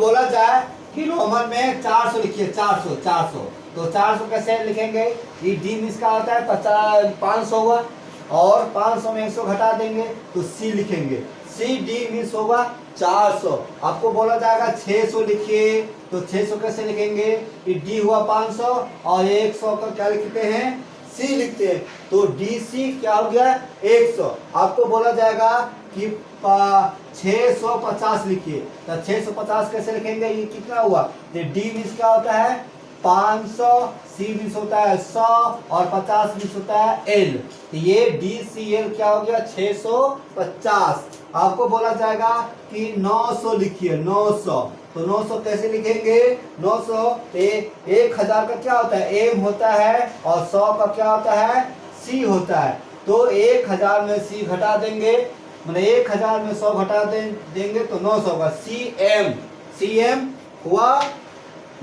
बोला जाए कि रोमन में 400 लिखिए, 400 400, तो 400 कैसे लिखेंगे? ये डी मीन्स का होता है 500 हुआ, और 500 में 100 घटा देंगे तो सी लिखेंगे। सी डी मीन्स होगा 400। आपको बोला जाएगा 600 लिखिए, तो 600 कैसे लिखेंगे? ये डी हुआ 500 और 100 का क्या लिखते हैं? सी लिखते हैं। तो डी सी क्या हो गया? 100। आपको बोला जाएगा कि 650 लिखिए, तो 650 कैसे लिखेंगे? ये कितना हुआ? तो डी मीन्स क्या होता है? 500, सी मीन्स होता है 100 और 50 मीन्स होता है एल। तो ये डी सी एल क्या हो गया? 650। आपको बोला जाएगा कि 900 लिखिए, 900, तो 900 कैसे लिखेंगे? 900 1000 का क्या होता है? एम होता है, और 100 का क्या होता है? सी होता है। तो 1000 में सी घटा देंगे, मतलब 1000 में 100 घटा देंगे तो 900 होगा। सी एम हुआ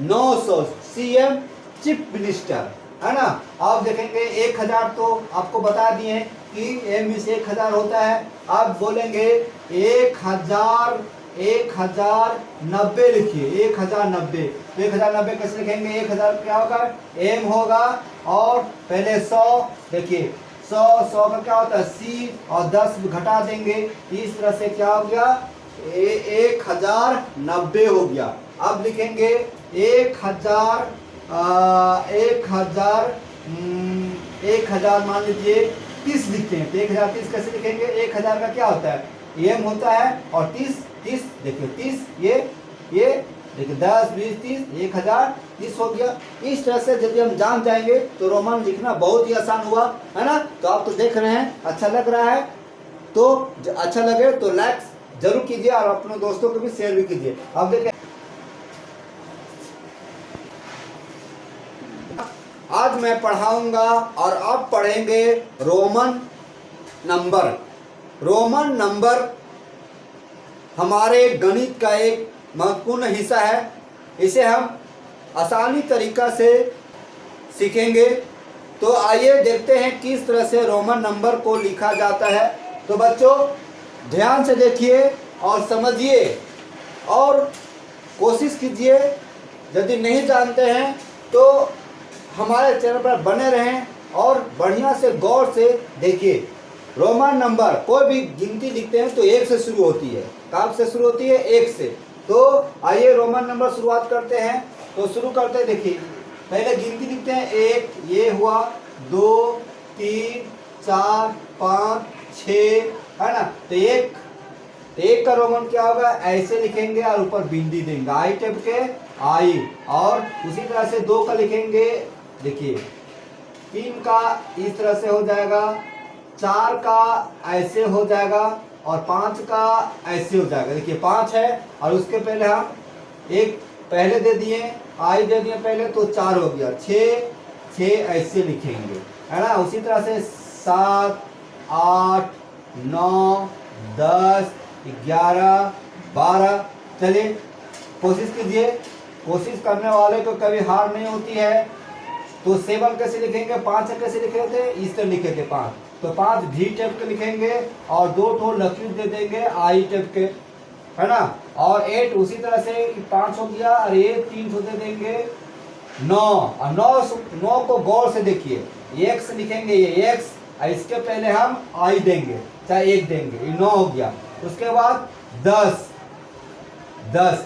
900, सी एम चीफ मिनिस्टर, है ना। आप देखेंगे 1000 तो आपको बता दिए कि एम मीन्स 1000 होता है। आप बोलेंगे 1090 लिखिए, 1090, तो 1090 कैसे लिखेंगे? 1000 क्या होगा? एम होगा, और पहले 100, देखिए 100 का क्या होता है? सी, और 10 घटा देंगे, इस तरह से क्या हो गया? 1090 हो गया। अब लिखेंगे 1000 मान लीजिए 30 लिखते हैं, तो 1030 कैसे लिखेंगे? 1000 का क्या होता है? एम होता है, और 30 देखिए 30, ये देखिए 10 20 30, 1030 हो गया। इस तरह से जब हम जान जाएंगे तो रोमन लिखना बहुत ही आसान हुआ, है ना। तो आप तो देख रहे हैं, अच्छा लग रहा है, तो अच्छा लगे तो लाइक जरूर कीजिए, और अपने दोस्तों को भी शेयर भी कीजिए। अब देखिए आज मैं पढ़ाऊंगा और आप पढ़ेंगे रोमन नंबर। रोमन नंबर हमारे गणित का एक महत्वपूर्ण हिस्सा है। इसे हम आसानी तरीका से सीखेंगे। तो आइए देखते हैं किस तरह से रोमन नंबर को लिखा जाता है। तो बच्चों ध्यान से देखिए और समझिए, और कोशिश कीजिए। यदि नहीं जानते हैं तो हमारे चैनल पर बने रहें और बढ़िया से गौर से देखिए। रोमन नंबर कोई भी गिनती लिखते हैं तो 1 से शुरू होती है। कब से शुरू होती है? 1 से। तो आइए रोमन नंबर शुरुआत करते हैं। तो शुरू करते हैं, देखिए पहले गिनती लिखते हैं 1, ये हुआ 2 3 4 5 6, है ना। तो एक का रोमन क्या होगा? ऐसे लिखेंगे और ऊपर बिंदी देंगे, आई टाइप के आई। और उसी तरह से 2 का लिखेंगे, देखिए 3 का इस तरह से हो जाएगा, 4 का ऐसे हो जाएगा, और 5 का ऐसे हो जाएगा। देखिए 5 है, और उसके पहले हम एक पहले दे दिए, आई दे दिए पहले, तो 4 हो गया। 6 ऐसे लिखेंगे, है ना। उसी तरह से 7 8 9 10 11 12। चलिए कोशिश कीजिए, कोशिश करने वाले को कभी हार नहीं होती है। तो 7 कैसे लिखेंगे? 5 कैसे लिखे थे? इस तरह लिखे थे 5, तो 5 भी टाइप के लिखेंगे, और 2 ठो लकीर दे देंगे आई टाइप के, है ना। और 8 उसी तरह से 5 हो गया, और ये 3 ठो दे देंगे 9। और 9 को गौर से देखिए, एक्स लिखेंगे, ये एक्स, और इसके पहले हम आई देंगे, चाहे 1 देंगे, ये 9 हो गया। उसके बाद 10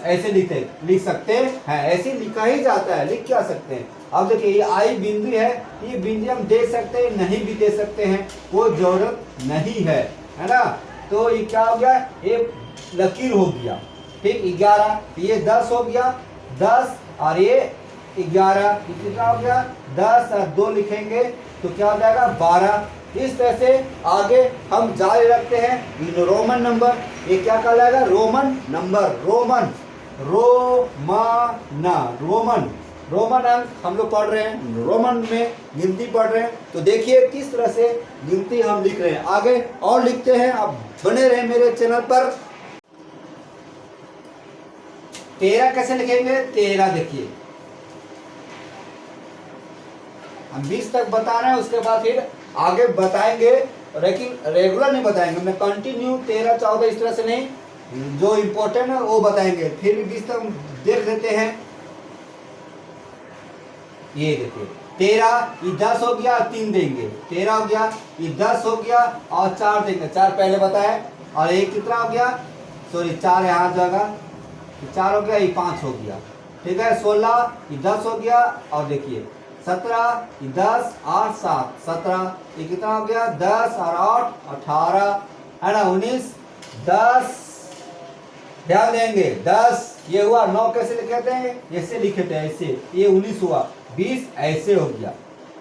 ऐसे लिख सकते हैं, ऐसे लिखा ही जाता है, लिख क्या सकते हैं। अब देखिए ये आई बिंदु है, ये बिंदु हम दे सकते हैं, नहीं भी दे सकते हैं, कोई जरूरत नहीं है, है ना। तो ये क्या हो गया? ये लकीर हो गया, ठीक। 11, ये 10 हो गया, 10 और ये 11, कितना हो गया? 10 और 2 लिखेंगे तो क्या हो जाएगा? 12। इस तरह से आगे हम जारी रखते हैं। रोमन नंबर ये क्या कहलाएगा? रोमन नंबर, रोमन अंक हम लोग पढ़ रहे हैं, रोमन में गिनती पढ़ रहे हैं। तो देखिए किस तरह से गिनती हम लिख रहे हैं, आगे और लिखते हैं। आप बने रहे मेरे चैनल पर। 13 कैसे लिखेंगे? 13 देखिए हम 20 तक बता रहे हैं, उसके बाद फिर आगे बताएंगे, लेकिन रेगुलर नहीं बताएंगे। मैं कंटिन्यू 13 14 इस तरह से नहीं, जो इम्पोर्टेंट है वो बताएंगे, फिर भी 20 तक देख लेते हैं। ये देखिए 13, ये 10 हो गया, 3 देंगे, 13 हो गया, ये 10 हो गया और 4 देंगे, 4 पहले बताए, और ये कितना हो गया, सॉरी 4 यहाँ जाएगा, 4 हो गया, ये 5 हो गया, ठीक है। 16, ये 10 हो गया, और देखिए 17, ये 10 और 7, 17, ये कितना हो गया, 10 और 8, 18, है ना, 19, 10, ध्यान देंगे 10, ये हुआ। 9 कैसे लिखते हैं, ऐसे लिखते हैं, ऐसे, ये 19 हुआ, 20 ऐसे हो गया।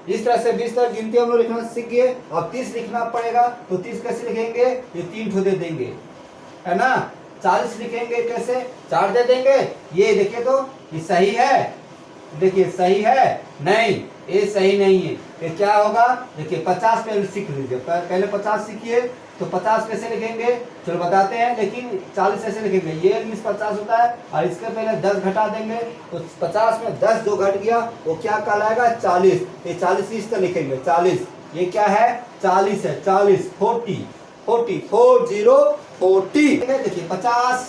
इस तरह से 20 तक गिनती हम लोग लिखना सीख गए। अब 30 लिखना पड़ेगा, तो 30 कैसे लिखेंगे, ये 3 ठो दे देंगे, है ना। 40 लिखेंगे कैसे, 4 दे देंगे। ये देखिए तो ये सही है, देखिए सही है, नहीं ये सही नहीं है, ये क्या होगा, देखिए 50 पहले सीख लीजिए, पहले 50 सीखिए। तो 50 कैसे लिखेंगे, चलो बताते हैं, लेकिन 40 ऐसे लिखेंगे, ये मीन्स 50 होता है, और इसके पहले 10 घटा देंगे, तो 50 में 10 जो घट गया वो क्या कहलाएगा, 40। ये 40 इस तरह लिखेंगे, 40, ये क्या है, 40 है, 40, 40, 40, 40, देखिए 50,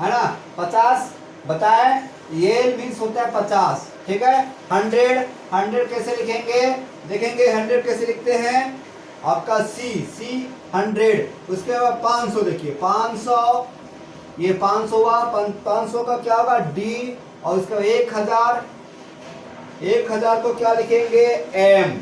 है ना, 50 बताए, ये मीन्स होता है 50, ठीक है। 100, 100 कैसे लिखेंगे, देखेंगे 100 कैसे लिखते हैं, आपका सी 100, उसके बाद 500, देखिए 500, ये 500 हुआ, 500 का क्या होगा, डी, और उसका 1000, 1000 को क्या लिखेंगे, एम,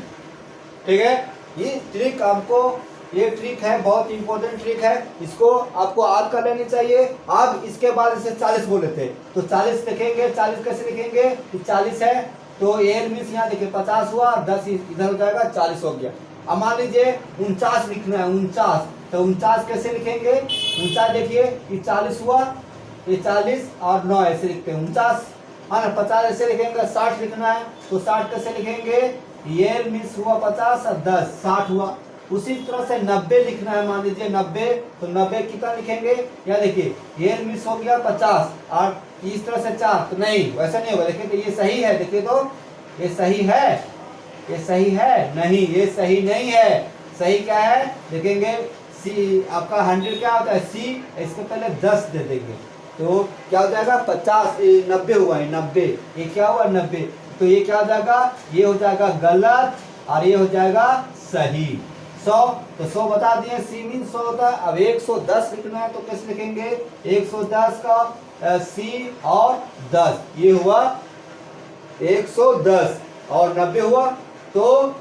ठीक है। ये ट्रिक आपको, ये ट्रिक है, बहुत इंपॉर्टेंट ट्रिक है, इसको आपको याद कर लेनी चाहिए। अब इसके बाद इसे 40 बोले थे, तो 40 लिखेंगे, 40 कैसे लिखेंगे, 40 है, तो एल मीन्स यहाँ देखिए 50 हुआ, 10 इधर हो जाएगा, 40 हो गया। अब मान लीजिए 49 लिखना है, 49, तो 49 कैसे लिखेंगे, 49 देखिए ये 40 हुआ, ये 40 और 9 ऐसे लिखते हैं 49, है ना। 50 ऐसे लिखेंगे, 60 लिखना है, तो 60 कैसे लिखेंगे, ये मीन्स हुआ 50 और 10, 60 हुआ। उसी तरह से 90 लिखना है, मान लीजिए 90, तो 90 कितना लिखेंगे, या देखिए ये मिस हो गया 50 और इस तरह से 4, तो नहीं वैसा नहीं होगा, देखिए तो ये सही है, देखिए तो ये सही है, ये सही है, नहीं ये सही नहीं है, सही क्या है, देखेंगे सी, आपका 100 क्या होता है, सी, इसके पहले 10 दे देंगे, तो क्या हो जाएगा 50, 90 हुआ है, 90, ये क्या हुआ 90, तो ये क्या हो जाएगा, ये हो जाएगा गलत और ये हो जाएगा सही। 100, तो 100 बता दिए, सी मीन 100 होता है। अब 110 लिखना है, तो कैसे लिखेंगे, 110 का सी और 10, ये हुआ 110 और 90 हुआ, तो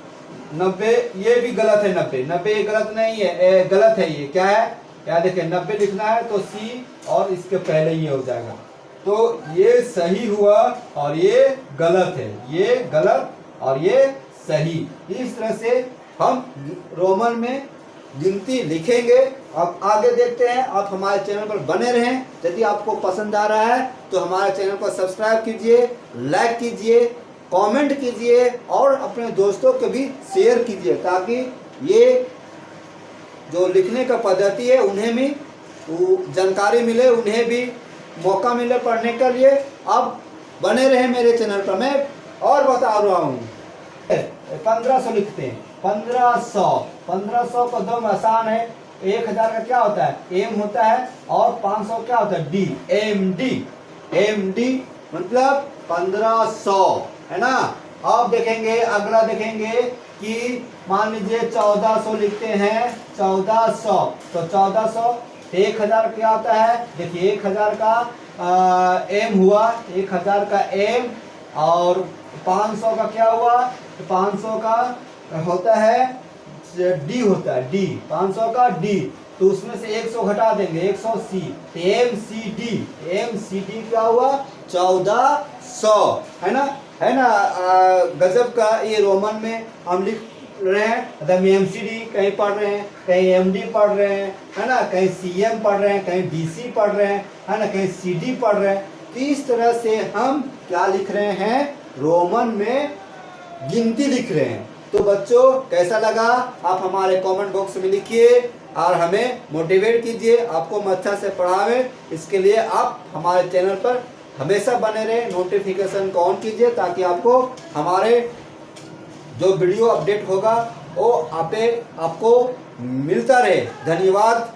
90 ये भी गलत है, 90 ये गलत नहीं है, गलत है, ये क्या है, क्या देखिए 90 लिखना है, तो सी और इसके पहले ये हो जाएगा, तो ये सही हुआ और ये गलत है, ये गलत और ये सही। इस तरह से हम रोमन में गिनती लिखेंगे। अब आगे देखते हैं, आप हमारे चैनल पर बने रहें। यदि आपको पसंद आ रहा है तो हमारे चैनल को सब्सक्राइब कीजिए, लाइक कीजिए, कमेंट कीजिए और अपने दोस्तों को भी शेयर कीजिए, ताकि ये जो लिखने का पद्धति है उन्हें भी जानकारी मिले, उन्हें भी मौका मिले पढ़ने के लिए। अब बने रहे मेरे चैनल पर। मैं और बता रहा हूँ, 1500 लिखते हैं, 1500 को दो में आसान है। 1000 का क्या होता है, एम होता है, और 500 क्या होता है, डी, एम डी मतलब 1500, है ना। अब देखेंगे, अगला देखेंगे कि मान लीजिए 1400 लिखते हैं, 1400, तो 1400, 1000 क्या होता है, देखिए 1000 का एम हुआ, 1000 का एम, और 500 का क्या हुआ, 500 का होता है डी, होता है डी, 500 का डी, तो उसमें से 100 घटा देंगे, 100 सी, एम सी डी क्या हुआ, 1400, है ना, गजब का ये रोमन में हम लिख रहे हैं। एमसीडी कहीं पढ़ रहे हैं, कहीं एमडी पढ़ रहे हैं, है ना, कहीं सीएम पढ़ रहे हैं, कहीं डीसी पढ़ रहे हैं, है ना, कहीं सीडी पढ़ रहे हैं। तो इस तरह से हम क्या लिख रहे हैं, रोमन में गिनती लिख रहे हैं। तो बच्चों कैसा लगा, आप हमारे कमेंट बॉक्स में लिखिए और हमें मोटिवेट कीजिए, आपको हम अच्छा से पढ़ावें। इसके लिए आप हमारे चैनल पर हमेशा बने रहें, नोटिफिकेशन को ऑन कीजिए, ताकि आपको हमारे जो वीडियो अपडेट होगा वो आपको मिलता रहे। धन्यवाद।